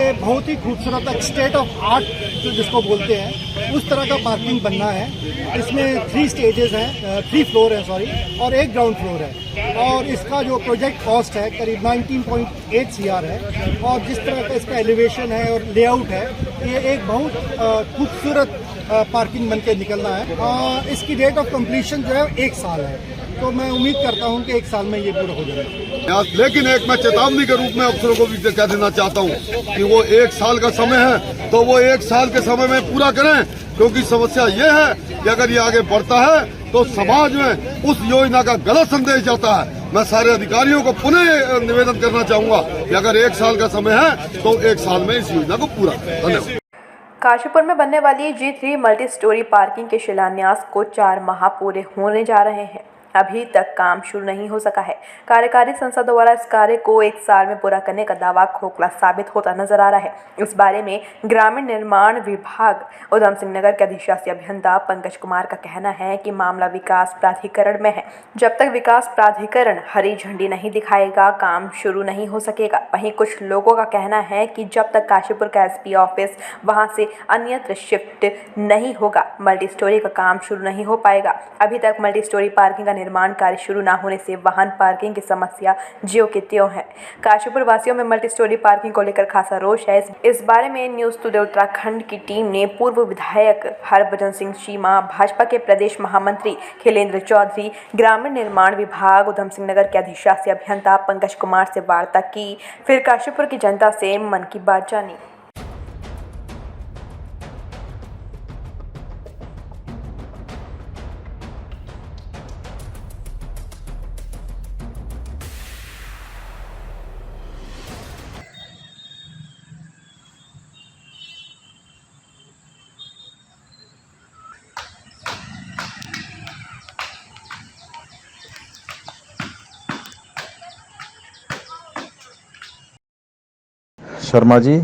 ये बहुत ही खूबसूरत एक स्टेट ऑफ आर्ट जो जिसको बोलते हैं उस तरह का पार्किंग बनना है। इसमें 3 स्टेजेस हैं, 3 फ्लोर है सॉरी, और 1 ग्राउंड फ्लोर है। और इसका जो प्रोजेक्ट कॉस्ट है करीब 19.8 CR है। और जिस तरह का इसका एलिवेशन है और लेआउट है, ये एक बहुत खूबसूरत पार्किंग बन के निकलना है। इसकी डेट ऑफ कंप्लीशन जो है 1 साल है, तो मैं उम्मीद करता हूं कि 1 साल में ये पूरा हो जाएगा। लेकिन एक मैं चेतावनी के रूप में अफसरों को भी कह देना चाहता हूं कि वो 1 साल का समय है तो वो 1 साल के समय में पूरा करें, क्योंकि समस्या ये है कि अगर ये आगे बढ़ता है तो समाज में उस योजना का गलत संदेश जाता है। मैं सारे अधिकारियों को पुनः निवेदन करना चाहूंगा कि अगर 1 साल का समय है तो 1 साल में इस योजना को पूरा करें। धन्यवाद। काशीपुर में बनने वाली G3 मल्टी स्टोरी पार्किंग के शिलान्यास को 4 माह पूरे होने जा रहे हैं। अभी तक काम शुरू नहीं हो सका है। कार्यकारी संसद द्वारा इस कार्य को 1 साल में पूरा करने का दावा खोखला साबित होता नजर आ रहा है। इस बारे में ग्रामीण निर्माण विभाग उधम सिंह नगर के अधिशासी अभियंता पंकज कुमार का कहना है कि मामला विकास प्राधिकरण में है। जब तक विकास प्राधिकरण हरी झंडी नहीं दिखाएगा, काम शुरू नहीं हो सकेगा। वहीं कुछ लोगों का कहना है कि जब तक काशीपुर का SP ऑफिस वहां से अन्यत्र शिफ्ट नहीं होगा, मल्टी स्टोरी का काम शुरू नहीं हो पाएगा। अभी तक मल्टी स्टोरी पार्किंग का निर्माण कार्य शुरू न होने से वाहन पार्किंग की समस्या ज्यों की त्यों है। काशीपुर वासियों में मल्टी स्टोरी पार्किंग को लेकर खासा रोष है। इस बारे में न्यूज टुडे उत्तराखंड की टीम ने पूर्व विधायक हरभजन सिंह चीमा, भाजपा के प्रदेश महामंत्री खिलेंद्र चौधरी, ग्रामीण निर्माण विभाग उधम सिंह नगर के अधिशासी अभियंता पंकज कुमार से वार्ता की, फिर काशीपुर की जनता से मन की बात जानी। शर्मा जी,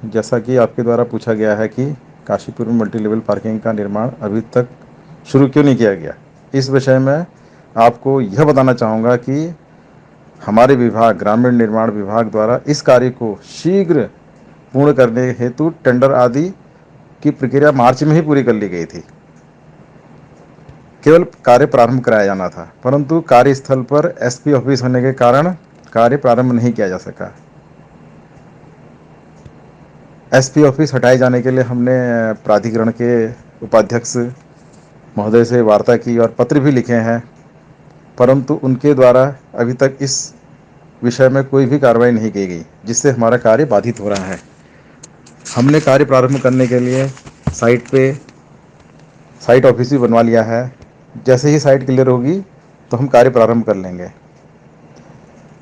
जैसा कि आपके द्वारा पूछा गया है कि काशीपुर में मल्टी लेवल पार्किंग का निर्माण अभी तक शुरू क्यों नहीं किया गया, इस विषय में आपको यह बताना चाहूँगा कि हमारे विभाग ग्रामीण निर्माण विभाग द्वारा इस कार्य को शीघ्र पूर्ण करने हेतु टेंडर आदि की प्रक्रिया मार्च में ही पूरी कर ली गई थी। केवल कार्य प्रारंभ कराया जाना था, परंतु कार्यस्थल पर SP ऑफिस होने के कारण कार्य प्रारंभ नहीं किया जा सका। SP ऑफिस हटाए जाने के लिए हमने प्राधिकरण के उपाध्यक्ष महोदय से वार्ता की और पत्र भी लिखे हैं, परंतु उनके द्वारा अभी तक इस विषय में कोई भी कार्रवाई नहीं की गई, जिससे हमारा कार्य बाधित हो रहा है। हमने कार्य प्रारंभ करने के लिए साइट ऑफिस भी बनवा लिया है। जैसे ही साइट क्लियर होगी तो हम कार्य प्रारंभ कर लेंगे।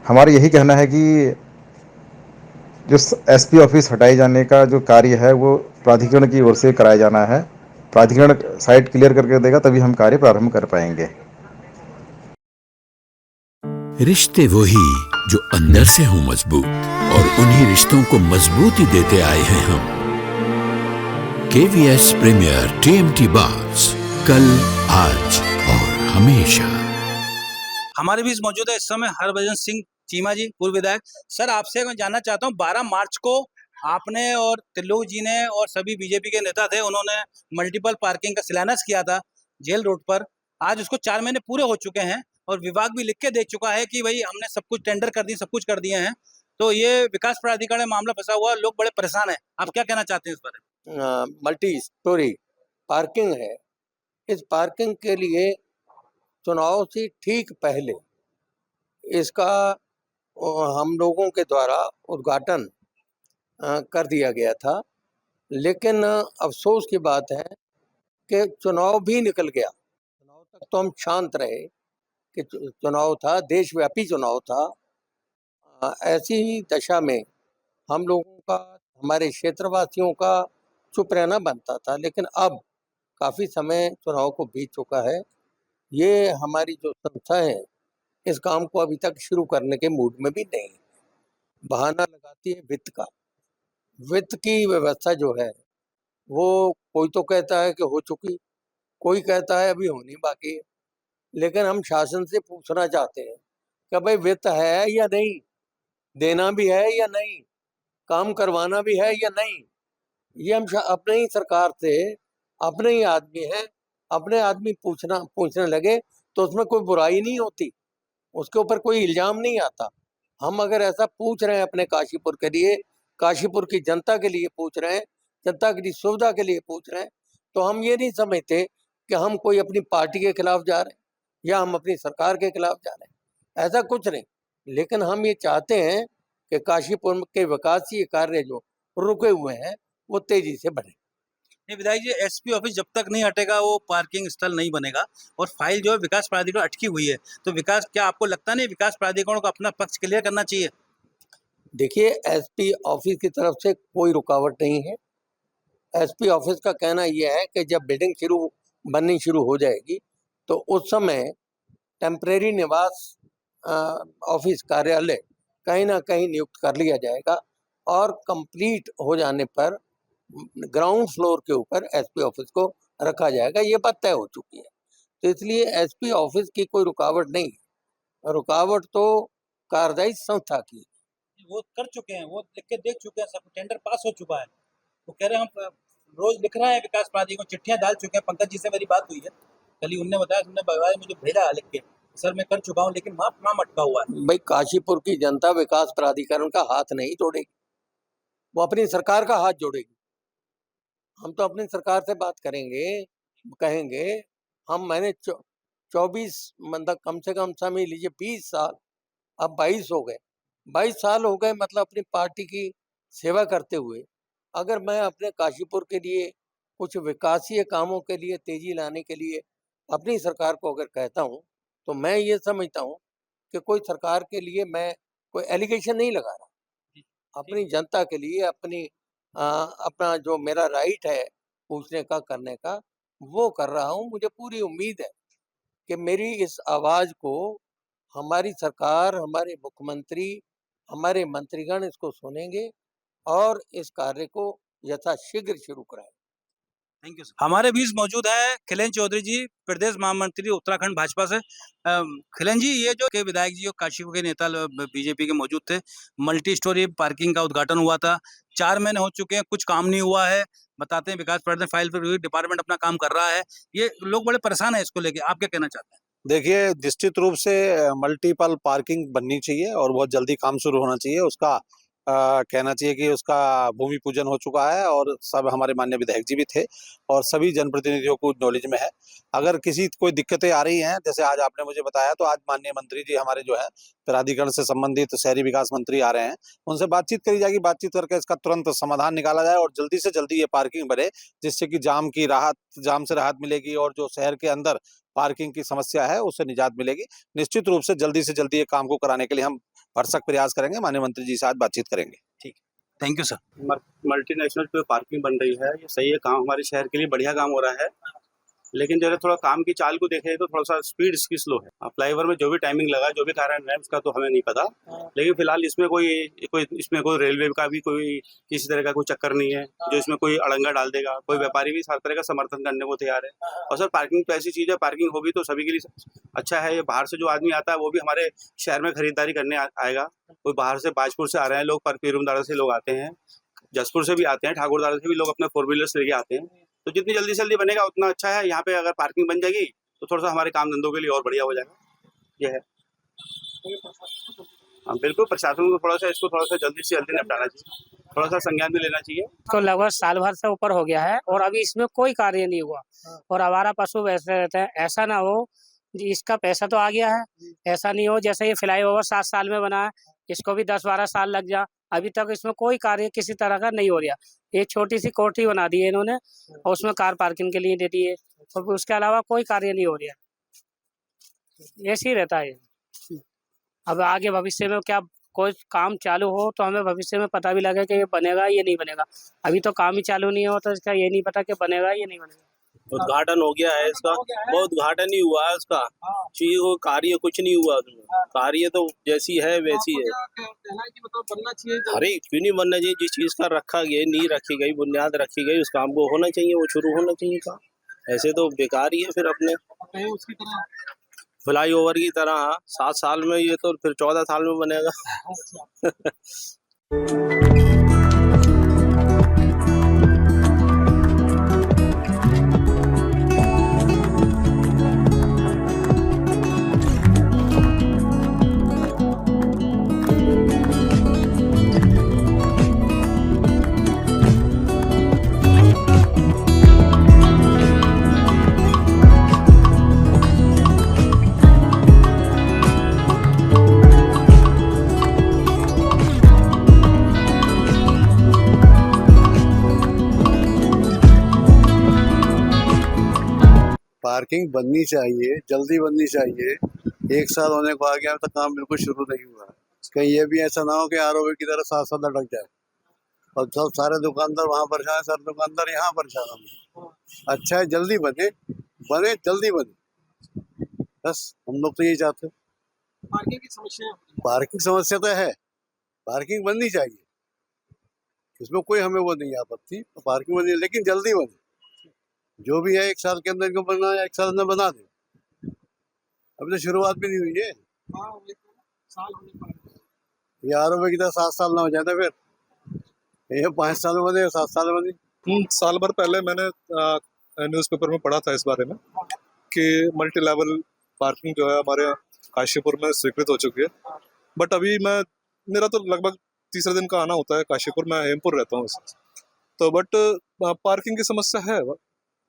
हमारा यही कहना है कि जो SP ऑफिस हटाए जाने का जो कार्य है वो प्राधिकरण की ओर से कराया जाना है। प्राधिकरण साइट क्लियर करके देगा तभी हम कार्य प्रारंभ कर पाएंगे। रिश्ते वही जो अंदर से हो मजबूत, और उन्हीं रिश्तों को मजबूती देते आए हैं हम। KVS प्रीमियर TMT बार्स, कल, आज और हमेशा। हमारे बीच मौजूद है इस समय हरभजन सिंह चीमा जी, पूर्व विधायक। सर, आपसे मैं जानना चाहता हूँ, 12 मार्च को आपने और त्रिलोक जी ने और सभी BJP के नेता थे, उन्होंने मल्टीपल पार्किंग का शिलान्यास किया था जेल रोड पर। आज उसको 4 महीने पूरे हो चुके हैं और विभाग भी लिख के दे चुका है कि भाई हमने सब कुछ टेंडर कर दिए, सब कुछ कर दिए हैं। तो ये विकास प्राधिकरण में मामला फंसा हुआ, लोग बड़े परेशान हैं। आप क्या कहना चाहते हैं इस बारे में? मल्टी स्टोरी पार्किंग है। इस पार्किंग के लिए चुनाव से ठीक पहले इसका हम लोगों के द्वारा उद्घाटन कर दिया गया था, लेकिन अफसोस की बात है कि चुनाव भी निकल गया। चुनाव तक तो हम शांत रहे कि चुनाव था, देशव्यापी चुनाव था। ऐसी दशा में हम लोगों का, हमारे क्षेत्रवासियों का चुप रहना बनता था, लेकिन अब काफ़ी समय चुनाव को बीत चुका है। ये हमारी जो संस्था है इस काम को अभी तक शुरू करने के मूड में भी नहीं। बहाना लगाती है वित्त का। वित्त की व्यवस्था जो है वो कोई तो कहता है कि हो चुकी, कोई कहता है अभी होनी बाकी है। लेकिन हम शासन से पूछना चाहते हैं कि भाई वित्त है या नहीं, देना भी है या नहीं, काम करवाना भी है या नहीं, ये हम अपने ही सरकार से, अपने ही आदमी है, अपने आदमी पूछने लगे तो उसमें कोई बुराई नहीं होती, उसके ऊपर कोई इल्जाम नहीं आता। हम अगर ऐसा पूछ रहे हैं अपने काशीपुर के लिए, काशीपुर की जनता के लिए पूछ रहे हैं, जनता की सुविधा के लिए पूछ रहे हैं, तो हम ये नहीं समझते कि हम कोई अपनी पार्टी के खिलाफ जा रहे हैं या हम अपनी सरकार के खिलाफ जा रहे हैं, ऐसा कुछ नहीं। लेकिन हम ये चाहते हैं कि काशीपुर के विकासीय कार्य जो रुके हुए हैं वो तेजी से बढ़े। नहीं विधायक जी, एसपी ऑफिस जब तक नहीं हटेगा वो पार्किंग स्थल नहीं बनेगा और फाइल जो है विकास प्राधिकरण अटकी हुई है, तो विकास, क्या आपको लगता नहीं विकास प्राधिकरण को अपना पक्ष क्लियर करना चाहिए? देखिए, एसपी ऑफिस की तरफ से कोई रुकावट नहीं है। एसपी ऑफिस का कहना यह है कि जब बिल्डिंग बननी शुरू हो जाएगी तो उस समय टेम्परेरी निवास ऑफिस कार्यालय कहीं ना कहीं नियुक्त कर लिया जाएगा और कंप्लीट हो जाने पर ग्राउंड फ्लोर के ऊपर एसपी ऑफिस को रखा जाएगा। ये बात तय हो चुकी है, तो इसलिए एसपी ऑफिस की कोई रुकावट नहीं है। रुकावट तो कार्यदायी संस्था की। वो कर चुके हैं, वो लिख के देख चुके हैं, सब टेंडर पास हो चुका है। वो कह रहे हैं हम रोज लिख रहे हैं विकास प्राधिकरण को, चिट्ठियां डाल चुके हैं। पंकज जी से मेरी बात हुई है कल ही, उनने बताया, उन्होंने मुझे भेजा है लिख के, सर मैं कर चुका हूँ, लेकिन वहाँ नाम अटका हुआ है। भाई, काशीपुर की जनता विकास प्राधिकरण का हाथ नहीं जोड़ेगी, वो अपनी सरकार का हाथ जोड़ेगी। हम तो अपनी सरकार से बात करेंगे, कहेंगे मैंने 24 मतलब कम से कम समझ लीजिए 20 साल, अब 22 हो गए, 22 साल हो गए मतलब अपनी पार्टी की सेवा करते हुए, अगर मैं अपने काशीपुर के लिए कुछ विकासीय कामों के लिए तेजी लाने के लिए अपनी सरकार को अगर कहता हूँ, तो मैं ये समझता हूँ कि कोई सरकार के लिए मैं कोई एलिगेशन नहीं लगा रहा, अपनी जनता के लिए अपना जो मेरा राइट है पूछने का, करने का, वो कर रहा हूँ। मुझे पूरी उम्मीद है कि मेरी इस आवाज को हमारी सरकार, हमारे मुख्यमंत्री, हमारे मंत्रीगण इसको सुनेंगे और इस कार्य को यथाशीघ्र शुरू कराएंगे। Thank you sir. हमारे बीच मौजूद है खिलेन चौधरी जी, प्रदेश महामंत्री उत्तराखंड भाजपा से। खिलेन जी, ये जो के विधायक जी और काशीपुर के नेता बीजेपी के मौजूद थे, मल्टी स्टोरी पार्किंग का उद्घाटन हुआ था, 4 महीने हो चुके हैं, कुछ काम नहीं हुआ है। बताते हैं विकास प्राधिकरण फाइल पर डिपार्टमेंट अपना काम कर रहा है, ये लोग बड़े परेशान है इसको लेके, आप क्या कहना चाहते हैं? देखिए, निश्चित रूप से मल्टीपल पार्किंग बननी चाहिए और बहुत जल्दी काम शुरू होना चाहिए। उसका कहना चाहिए कि उसका भूमि पूजन हो चुका है और सब हमारे माननीय विधायक जी भी थे और सभी जनप्रतिनिधियों को नॉलेज में है। अगर किसी कोई दिक्कतें आ रही हैं, जैसे आज आपने मुझे बताया, तो आज माननीय मंत्री जी हमारे जो है प्राधिकरण से संबंधित शहरी विकास मंत्री आ रहे हैं, उनसे बातचीत करी जाएगी, बातचीत करके इसका तुरंत समाधान निकाला जाए और जल्दी से जल्दी ये पार्किंग बने, जिससे कि जाम से राहत मिलेगी और जो शहर के अंदर पार्किंग की समस्या है उससे निजात मिलेगी। निश्चित रूप से जल्दी ये काम को कराने के लिए हम भरसक प्रयास करेंगे, माननीय मंत्री जी से आज बातचीत करेंगे। ठीक, थैंक यू सर। मल्टीनेशनल पे पार्किंग बन रही है, ये सही है, काम हमारे शहर के लिए बढ़िया काम हो रहा है, लेकिन जो है थोड़ा काम की चाल को देखें तो थोड़ा सा स्पीड इसकी स्लो है। फ्लाईओवर में जो भी टाइमिंग लगा, जो भी कारण है उसका तो हमें नहीं पता, लेकिन फिलहाल इसमें कोई रेलवे का भी कोई किसी तरह का कोई चक्कर नहीं है जो इसमें कोई अड़ंगा डाल देगा। कोई व्यापारी भी हर तरह का समर्थन करने को तैयार है। और सर, पार्किंग तो ऐसी चीज़ है, पार्किंग होगी तो सभी के लिए अच्छा है। ये बाहर से जो आदमी आता है वो भी हमारे शहर में खरीदारी करने आएगा। कोई बाहर से बाजपुर से आ रहे हैं लोग, पीरूमदारा से लोग आते हैं, जसपुर से भी आते हैं, ठाकुरदारा से भी लोग अपने 4 व्हीलर्स लेके आते हैं। तो जितनी जल्दी से जल्दी बनेगा उतना अच्छा है। यहाँ पे अगर पार्किंग बन जाएगी तो थोड़ा सा हमारे काम धंधों के लिए और बढ़िया हो जाएगा, ये है। हाँ बिल्कुल, प्रशासन को इसको थोड़ा सा जल्दी से जल्दी निपटाना चाहिए, थोड़ा सा संज्ञान भी लेना चाहिए। तो लगभग साल भर से ऊपर हो गया है और अभी इसमें कोई कार्य नहीं हुआ और आवारा पशु वैसे रहते हैं। ऐसा ना हो, इसका पैसा तो आ गया है, ऐसा नहीं हो जैसे ये फ्लाईओवर 7 साल में बना है, इसको भी 10-12 साल लग जा, अभी तक इसमें कोई कार्य किसी तरह का नहीं हो रहा। एक छोटी सी कोठी बना दी है इन्होंने और उसमें कार पार्किंग के लिए दे दी है और उसके अलावा कोई कार्य नहीं हो रहा। ऐसे ही रहता है। अब आगे भविष्य में क्या कोई काम चालू हो तो हमें भविष्य में पता भी लगे कि ये बनेगा ये नहीं बनेगा। अभी तो काम ही चालू नहीं हो तो इसका ये नहीं पता कि बनेगा ये नहीं बनेगा। उद्घाटन हो गया है इसका, बहुत उद्घाटन ही हुआ है उसका, चीज को कार्य कुछ नहीं हुआ उसमें। कार्य तो जैसी है वैसी है। बनना चाहिए, अरे क्यों नहीं बनना चाहिए? जिस चीज का रखा गया, नींव रखी गई, बुनियाद रखी गई, उस काम को होना चाहिए, वो शुरू होना चाहिए काम। ऐसे तो बेकार ही है फिर अपने उसकी तरह फ्लाईओवर की तरह 7 साल में, ये तो फिर 14 साल में बनेगा। पार्किंग बननी चाहिए, जल्दी बननी चाहिए। एक साल होने को आ गया तो काम बिल्कुल शुरू नहीं हुआ है। कहीं ये भी ऐसा ना हो कि आरओबी की तरह 7 साल लटक जाए और सब सारे दुकानदार वहाँ परेशान है, सारे दुकानदार यहाँ परेशान है। अच्छा है जल्दी बने, जल्दी बने, बस हम लोग तो यही चाहते हैं। पार्किंग की समस्या पार्किंग समस्या तो है, पार्किंग बननी चाहिए, इसमें कोई हमें वो नहीं आपत्ति, पार्किंग बनी, लेकिन जल्दी बने। जो भी है 1 साल के अंदर इनको बनना है, 1 साल अंदर बना दे। अभी तो शुरुआत भी नहीं हुई है। हाँ, वही तो, साल होने पर ये आरओबी की तरह 7 साल ना हो जाता फिर, ये 5 साल में बने, 7 साल में बनी। साल भर पहले मैंने न्यूज़पेपर में पढ़ा था इस बारे में कि मल्टी लेवल पार्किंग जो है हमारे काशीपुर में स्वीकृत हो चुकी है। बट अभी मेरा तो लगभग तीसरे दिन का आना होता है काशीपुर, मैं हेमपुर रहता हूँ तो बट पार्किंग की समस्या है।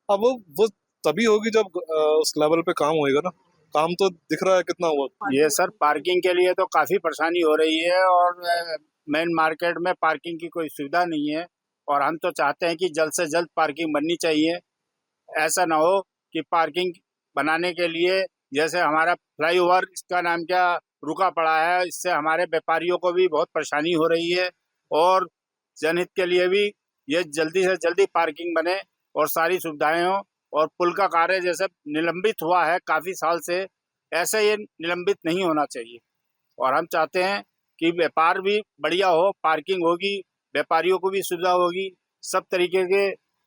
अब वो तभी होगी जब उस लेवल पे काम होएगा ना। काम तो दिख रहा है कितना हुआ। ये सर पार्किंग के लिए तो काफ़ी परेशानी हो रही है और मेन मार्केट में पार्किंग की कोई सुविधा नहीं है और हम तो चाहते हैं कि जल्द से जल्द पार्किंग बननी चाहिए। ऐसा ना हो कि पार्किंग बनाने के लिए जैसे हमारा फ्लाईओवर, इसका नाम क्या, रुका पड़ा है, इससे हमारे व्यापारियों को भी बहुत परेशानी हो रही है और जनहित के लिए भी ये जल्दी से जल्दी पार्किंग बने और सारी सुविधाएं हों। और पुल का कार्य जैसे निलंबित हुआ है काफ़ी साल से, ऐसे ये निलंबित नहीं होना चाहिए और हम चाहते हैं कि व्यापार भी बढ़िया हो, पार्किंग होगी, व्यापारियों को भी सुविधा होगी, सब तरीके के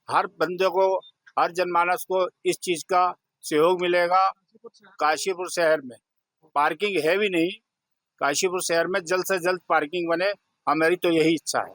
हर बंदे को, हर जनमानस को इस चीज़ का सहयोग मिलेगा। काशीपुर शहर में पार्किंग है भी नहीं, काशीपुर शहर में जल्द से जल्द पार्किंग बने, हमारी तो यही इच्छा है।